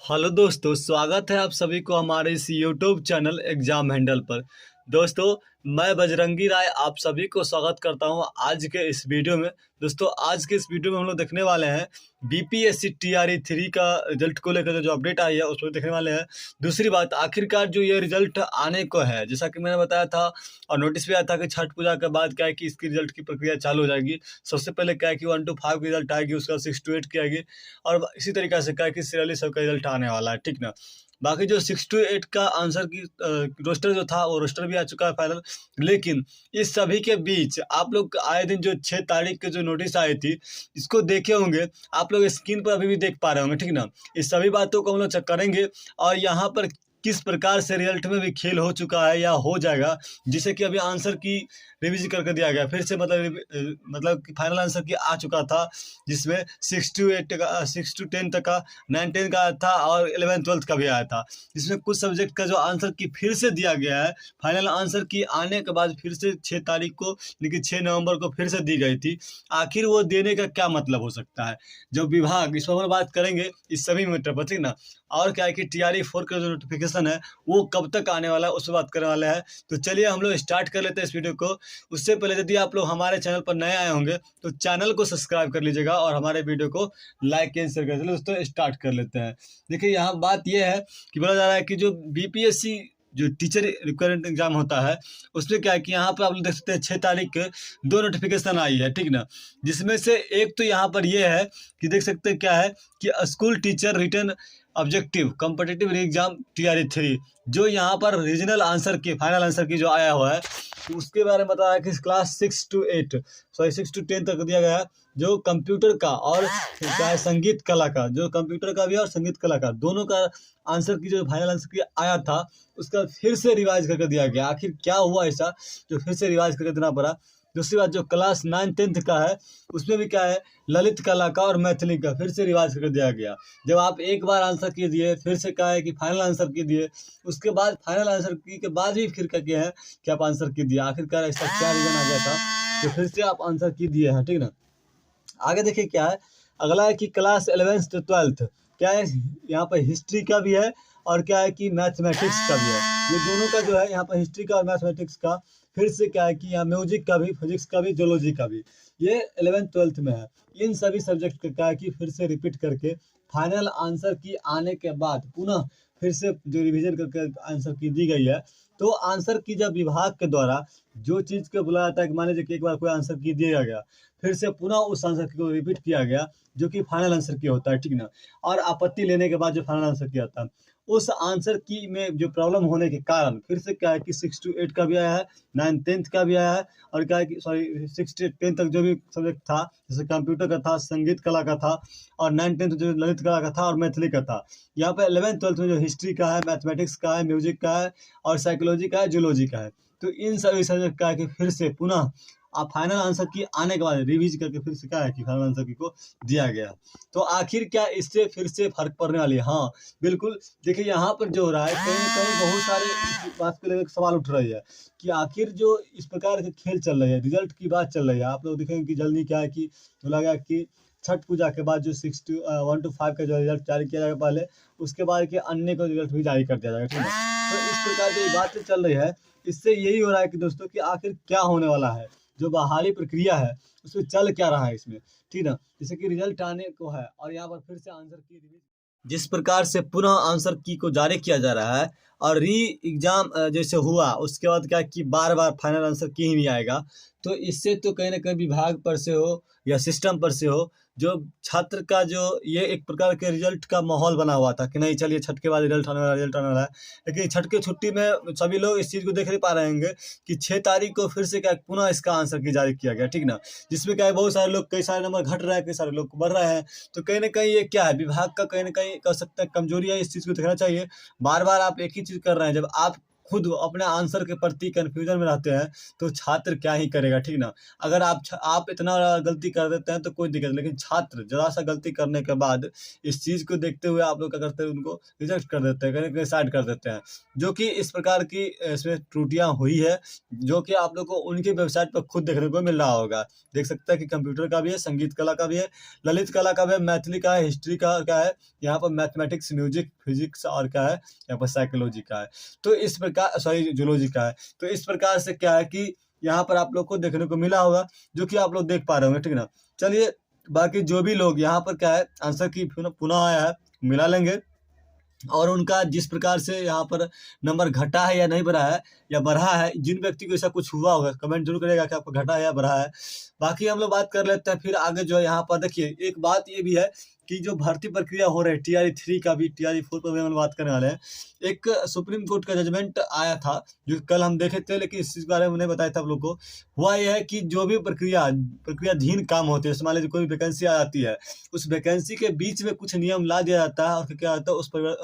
Hello दोस्तों, स्वागत है आप सभी को हमारे इस यूट्यूब चैनल एग्जाम हैंडल पर। दोस्तों, मैं बजरंगी राय आप सभी को स्वागत करता हूं आज के इस वीडियो में। दोस्तों, आज के इस वीडियो में हम लोग देखने वाले हैं बीपीएससी टीआरई 3 का रिजल्ट को लेकर जो अपडेट आई है उस पर देखने वाले हैं। दूसरी बात, आखिरकार जो ये रिजल्ट आने को है, जैसा कि मैंने बताया था और नोटिस भी आया था कि छठ पूजा के बाद क्या है कि इसकी रिजल्ट की प्रक्रिया चालू हो जाएगी। सबसे पहले क्या है कि 1 to 5 की रिजल्ट आएगी, उसके बाद 6 to 8 की आएगी और इसी तरीके से क्या है कि सीरियली सबका रिजल्ट आने वाला है, ठीक ना। बाकी जो 6 to 8 का आंसर की रोस्टर जो था वो रोस्टर भी आ चुका है फाइनल। लेकिन इस सभी के बीच आप लोग आए दिन जो 6 तारीख के जो नोटिस आई थी, इसको देखे होंगे आप लोग, स्क्रीन पर अभी भी देख पा रहे होंगे, ठीक ना। इस सभी बातों को हम लोग चेक करेंगे और यहाँ पर किस प्रकार से रिजल्ट में भी खेल हो चुका है या हो जाएगा, जिसे कि अभी आंसर की रिवीज करके दिया गया फिर से, मतलब कि फाइनल आंसर की आ चुका था, जिसमें 6 to 8 का 6 to 10 तक का 9 10 का आया था और 11 12 का भी आया था। इसमें कुछ सब्जेक्ट का जो आंसर की फिर से दिया गया है, फाइनल आंसर की आने के बाद फिर से 6 तारीख को, लेकिन 6 नवंबर को फिर से दी गई थी। आखिर वो देने का क्या मतलब हो सकता है, जो विभाग, इस पर हम बात करेंगे इस सभी मैटर पर, ठीक ना। और क्या है कि टीआरई 4 का जो नोटिफिकेशन है वो कब तक आने वाला है उस पर बात करने वाले हैं। तो चलिए हम लोग स्टार्ट कर लेते हैं इस वीडियो को। उससे पहले यदि आप लोग हमारे चैनल पर नए आए होंगे तो चैनल को सब्सक्राइब कर लीजिएगा और हमारे वीडियो को लाइक एंड शेयर कर। चलिए दोस्तों, स्टार्ट कर लेते हैं। देखिए, यहाँ बात यह है कि बोला जा रहा है कि जो बीपीएससी जो टीचर रिक्वायरमेंट एग्जाम होता है उसमें क्या है कि यहाँ पर आप लोग देख सकते हैं 6 तारीख के 2 नोटिफिकेशन आई है, ठीक ना। जिसमें से एक तो यहाँ पर ये है कि देख सकते हैं क्या है कि school teacher return objective competitive exam TRE 3, जो यहाँ पर रीजनल आंसर की फाइनल आंसर की जो आया हुआ है उसके बारे में बताया कि क्लास 6 to 8 सॉरी 6 to 10 तक दिया गया है। जो कंप्यूटर का और क्या है संगीत कला का, जो कंप्यूटर का भी और संगीत कला का दोनों का आंसर की जो फाइनल आंसर की आया था उसका फिर से रिवाइज करके दिया गया। आखिर क्या हुआ ऐसा जो फिर से रिवाइज करके देना पड़ा। दूसरी बात, जो क्लास 9 10 का है उसमें भी क्या है ललित कला का और मैथिली का फिर से रिवाइज करके दिया गया। जब आप एक बार आंसर की दिए, फिर से क्या है कि फाइनल आंसर की दिए, उसके बाद फाइनल आंसर की के बाद भी फिर क्या है कि आप आंसर की दिया। आखिरकार ऐसा क्या रीजन आ गया था तो फिर से आप आंसर की दिए हैं, ठीक ना। आगे देखिए क्या है, अगला है कि क्लास 11th to 12th क्या है, यहाँ पर हिस्ट्री का भी है और क्या है कि मैथमेटिक्स का भी है। ये दोनों का जो है यहाँ पर हिस्ट्री का और मैथमेटिक्स का फिर से क्या है कि यहाँ म्यूजिक का भी, फिजिक्स का भी, जोलॉजी का भी, ये 11th 12th में है। इन सभी सब्जेक्ट का क्या है कि फिर से रिपीट करके फाइनल आंसर की आने के बाद पुनः फिर से जो रिवीजन करके आंसर की दी गई है। तो आंसर की जब विभाग के द्वारा जो चीज़ को बुलाया जाता है कि मान लीजिए कि एक बार कोई आंसर की दिया गया, फिर से पुनः उस आंसर को रिपीट किया गया जो कि फाइनल आंसर की होता है, ठीक ना। और आपत्ति लेने के बाद जो फाइनल आंसर की आता है, उस आंसर की में जो प्रॉब्लम होने के कारण फिर से क्या है कि 6 to 8 का भी आया है, 9 10 का भी आया है और क्या है कि सॉरी 6 to 10 तक जो भी सब्जेक्ट था, जैसे कंप्यूटर का था, संगीत कला का था और 9 10 जो ललित कला का था और मैथिली का था। यहाँ पे 11th 12th में जो हिस्ट्री का है, मैथमेटिक्स का है, म्यूजिक का है और साइकोलॉजी का है, जूलॉजी का है। तो इन सभी सब्जेक्ट का है कि फिर से पुनः आप फाइनल आंसर की आने के बाद रिवीज करके फिर से क्या है कि फाइनल आंसर की को दिया गया। तो आखिर क्या इससे फिर से फर्क पड़ने वाली है? हाँ बिल्कुल। देखिए, यहाँ पर जो हो रहा है कहीं ना कहीं बहुत सारे इस बात को लेकर सवाल उठ रही है कि आखिर जो इस प्रकार के खेल चल रही है, रिजल्ट की बात चल रही है, आप लोग देखेंगे कि जल्दी क्या है कि बोला गया कि छठ पूजा के बाद जो 1 to 5 का जो रिजल्ट जारी किया जाएगा पहले, उसके बाद के अन्य का रिजल्ट भी जारी कर दिया जाएगा, ठीक है। तो इस प्रकार की बातें चल रही है, इससे यही हो रहा है कि दोस्तों कि आखिर क्या होने वाला है, जो बहाली प्रक्रिया है उसमें चल क्या रहा है इसमें, ठीक ना। जैसे कि रिजल्ट आने को है और यहाँ पर फिर से आंसर की रिवीज जिस प्रकार से पुनः आंसर की को जारी किया जा रहा है और री एग्जाम जैसे हुआ उसके बाद क्या कि बार बार फाइनल आंसर की ही नहीं आएगा, तो इससे तो कहीं ना कहीं विभाग पर से हो या सिस्टम पर से हो, जो छात्र का जो ये एक प्रकार के रिजल्ट का माहौल बना हुआ था कि नहीं चलिए छठ के बाद रिजल्ट आने वाला, रिजल्ट आने वाला है। लेकिन छठ की छुट्टी में सभी लोग इस चीज़ को देख नहीं पा रहे होंगे कि 6 तारीख को फिर से क्या पुनः इसका आंसर की जारी किया गया, ठीक ना। जिसमें क्या है बहुत सारे लोग, कई सारे नंबर घट रहे हैं, कई सारे लोग बढ़ रहे हैं। तो कहीं ना कहीं ये क्या है, विभाग का कहीं ना कहीं कह सकते हैं कमजोरी है, इस चीज़ को देखना चाहिए। बार बार आप एक ही चीज़ कर रहे हैं, जब आप खुद अपने आंसर के प्रति कन्फ्यूजन में रहते हैं तो छात्र क्या ही करेगा, ठीक ना। अगर आप इतना गलती कर देते हैं तो कोई दिक्कत नहीं, लेकिन छात्र ज़रा सा गलती करने के बाद इस चीज़ को देखते हुए आप लोग क्या करते हैं, उनको रिजेक्ट कर देते हैं, कहीं न कहीं साइड कर देते हैं। जो कि इस प्रकार की इसमें त्रुटियाँ हुई है, जो कि आप लोग को उनकी वेबसाइट पर खुद देखने को मिल रहा होगा। देख सकते हैं कि कंप्यूटर का भी है, संगीत कला का भी है, ललित कला का भी है, मैथिली का है, हिस्ट्री का है, यहाँ पर मैथमेटिक्स, म्यूजिक, फिजिक्स और क्या है, यहाँ पर साइकोलॉजी का है। तो इस प्रकार सॉरी जूलॉजी का है। तो इस प्रकार से क्या है कि यहाँ पर आप लोग को देखने को मिला होगा, जो कि आप लोग देख पा रहे होंगे, ठीक ना। चलिए बाकी जो भी लोग यहाँ पर क्या है आंसर की पुनः आया है मिला लेंगे, और उनका जिस प्रकार से यहाँ पर नंबर घटा है या नहीं बढ़ा है या बढ़ा है, जिन व्यक्ति को ऐसा कुछ हुआ होगा कमेंट जरूर करेगा कि आपको घटा है या बढ़ा है। बाकी हम लोग बात कर लेते हैं फिर आगे। जो है यहाँ पर देखिए एक बात ये भी है कि जो भर्ती प्रक्रिया हो रही है टीआरई 3 का भी, टीआरई 4 पर भी हम बात करने वाले हैं। एक सुप्रीम कोर्ट का जजमेंट आया था जो कल हम देखे थे, लेकिन इस बारे में नहीं बताया था आप लोग को। हुआ यह है कि जो भी प्रक्रियाधीन काम होते हैं, मान लीजिए कोई वैकेंसी आ जाती है, उस वैकेंसी के बीच में कुछ नियम ला दिया जाता है और फिर क्या होता है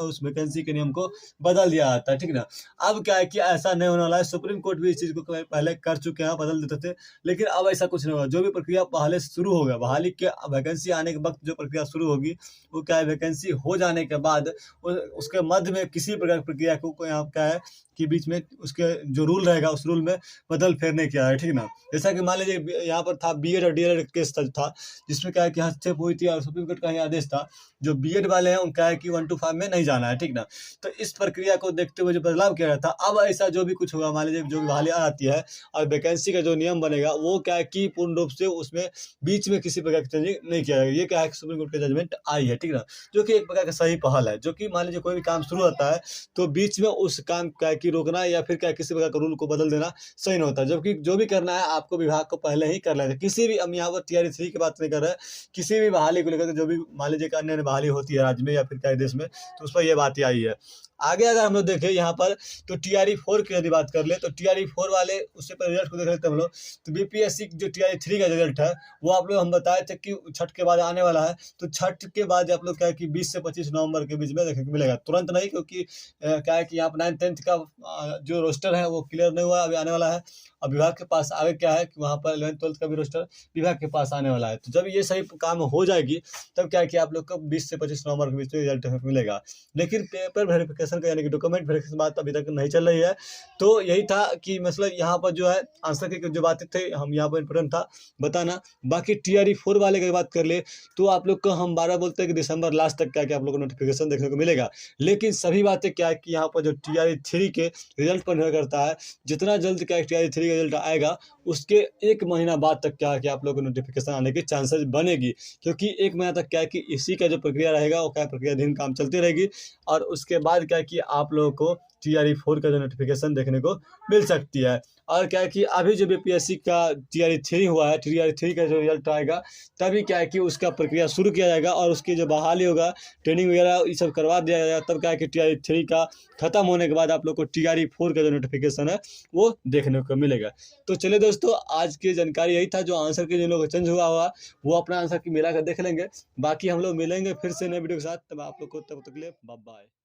उस वैकेंसी के नियम को बदल दिया जाता है, ठीक ना। अब क्या है कि ऐसा नहीं होने वाला है, सुप्रीम कोर्ट भी इस चीज़ को पहले कर चुके हैं, बदल देते थे, लेकिन अब ऐसा कुछ नहीं होगा। जो भी प्रक्रिया पहले से शुरू होगा, बहाली के वैकेंसी आने के वक्त जो प्रक्रिया शुरू होगी, वो क्या है वैकेंसी हो जाने के बाद उसके मध्य में किसी प्रकार की प्रक्रिया को यहाँ क्या है कि बीच में उसके जो रूल रहेगा उस रूल में बदल फेर नहीं किया है, ठीक ना। जैसा कि मान लीजिए यहाँ पर था बीएड और डीएलएड केस था, जिसमें क्या है कि हस्तक्षेप हुई थी और सुप्रीम कोर्ट का ही आदेश था जो बीएड वाले हैं उनका है कि 1 to 5 में नहीं जाना है, ठीक ना। तो इस प्रक्रिया को देखते हुए जो बदलाव किया गया था, अब ऐसा जो भी कुछ होगा, मान लीजिए जो भी बहाली आ जाती है और वैकेंसी का जो नियम बनेगा वो क्या है कि पूर्ण रूप से उसमें बीच में किसी प्रकार की चेंजिंग नहीं किया जाएगा। ये क्या है कि सुप्रीम कोर्ट का जजमेंट आई है, ठीक ना, जो कि एक प्रकार का सही पहल है। जो कि मान लीजिए कोई भी काम शुरू होता है तो बीच में उस काम का की रोकना या फिर क्या किसी प्रकार का रूल को बदल देना सही नहीं होता। जबकि जो भी करना है आपको विभाग को पहले ही कर लेना है। किसी भी, हम यहाँ पर टीआरई 3 की बात नहीं कर रहे हैं, किसी भी बहाली को लेकर जो भी मान लीजिए कि अन्य बहाली होती है राज्य में या फिर क्या देश में, तो उस पर यह बात ही आई है। आगे अगर हम लोग देखें यहाँ पर तो टीआरई 4 की यदि बात कर ले तो टीआरई 4 वाले उससे पर रिजल्ट को देख लेते हैं हम लोग। तो बीपीएससी जो टीआरई 3 का रिजल्ट है वो आप लोग हम बताए थे कि छठ के बाद आने वाला है। तो छठ के बाद आप लोग क्या है कि 20 से 25 नवंबर के बीच में देखने को मिलेगा, तुरंत नहीं, क्योंकि क्या है कि यहाँ पर 9th 10th का जो रोस्टर है वो क्लियर नहीं हुआ, अभी आने वाला है। अब विभाग के पास आगे क्या है कि वहाँ पर 11th 12th का भी रोस्टर विभाग के पास आने वाला है। तो जब ये सही काम हो जाएगी तब क्या है कि आप लोग को 20 से 25 नवंबर के बीच में रिजल्ट मिलेगा। लेकिन पेपर वेरिफिकेशन का यानी कि डॉक्यूमेंट वेरिफिकेशन बात अभी तक नहीं चल रही है। तो यही था कि मतलब यहाँ पर जो है आंसर की जो बातें थे हम यहाँ पर इम्पोर्टेंट था बताना। बाकी टीआरई 4 वाले की बात कर ले तो आप लोग को हम 12 बोलते हैं कि दिसंबर लास्ट तक क्या कि आप लोग को नोटिफिकेशन देखने को मिलेगा। लेकिन सभी बातें क्या है कि यहाँ पर जो टीआरई 3 के रिजल्ट पर निर्भर करता है। जितना जल्द क्या टीआरई 3 का रिजल्ट आएगा उसके 1 महीना बाद तक क्या है कि आप लोग को नोटिफिकेशन आने की चांसेस बनेगी, क्योंकि 1 महीना तक क्या है कि इसी का जो प्रक्रिया रहेगा वो क्या प्रक्रियाधीन काम चलती रहेगी। और उसके बाद क्या है कि आप लोगों को टीआरई 4 का जो नोटिफिकेशन देखने को मिल सकती है। और क्या है कि अभी जो बीपीएससी का टीआरई 3 हुआ है, टीआरई 3 का जो रिजल्ट आएगा तभी क्या है कि उसका प्रक्रिया शुरू किया जाएगा और उसकी जो बहाली होगा, ट्रेनिंग वगैरह ये सब करवा दिया जाएगा। तब क्या है कि टीआरई 3 का खत्म होने के बाद आप लोग को टीआरई 4 का जो नोटिफिकेशन है वो देखने को मिलेगा। तो चलिए दोस्तों, आज की जानकारी यही था। जो आंसर के जिन लोगों को चेंज हुआ वो अपना आंसर की मिला कर देख लेंगे। बाकी हम लोग मिलेंगे फिर से नए वीडियो के साथ, तब आप लोग को तब तक के लिए बाय बाय।